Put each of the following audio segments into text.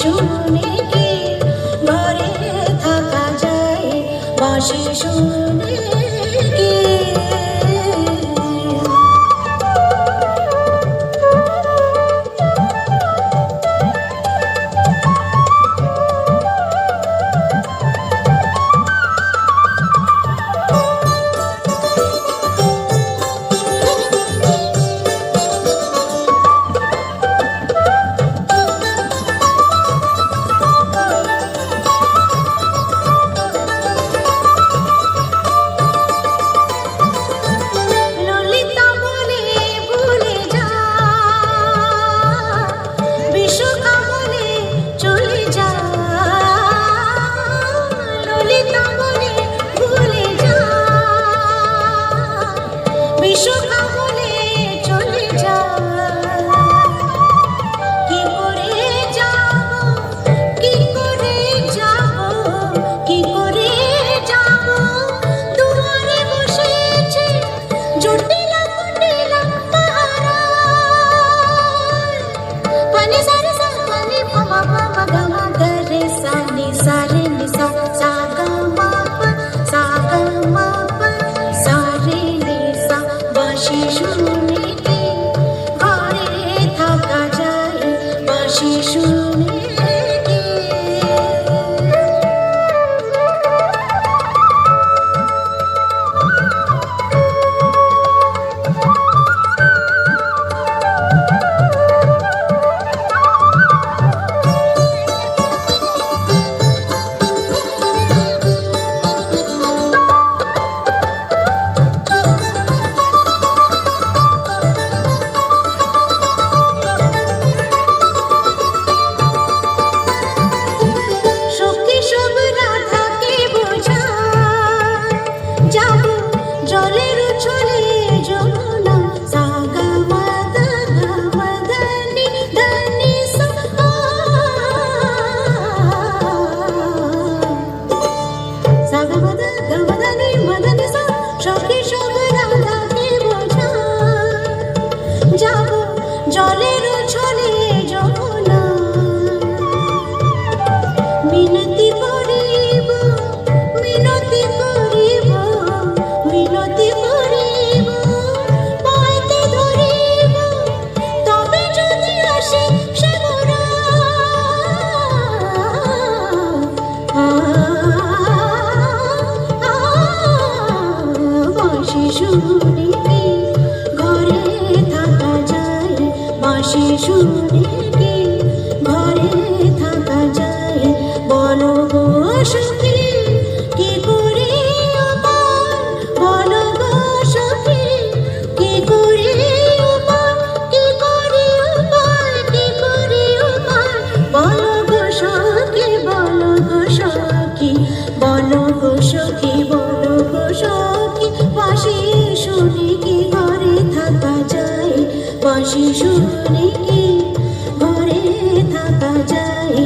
শুনে কি ঘরে থাকা যায়, বাঁশি শুনে কি। জলের ছলে যমুনা মিনতি করিব, মিনতি করিব, মিনতি করিব, পাইতে ধরিব, তবে যদি আসে সে মোরা। বাঁশি শুনে কি ঘরে থাকা যায়, বাঁশি শুনে কি ঘরে থাকা যায়। বলো গো সখী কি করে উপায়, বলো গো সখী কি করে উপায়, কি করে উপায়, কি করে উপায়। বলো গো সখী, বলো গো সখী, বলো গো সখী, বলো গো সখী। বাঁশি শুনে কি ঘরে থাকা যায়, বাঁশি শুনে কি ঘরে থাকা যায়,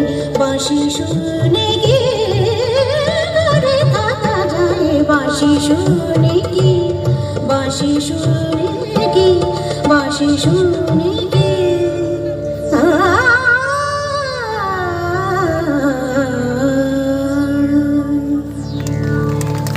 বাঁশি শুনে কি ঘরে থাকা যায়, বাঁশি শুনে।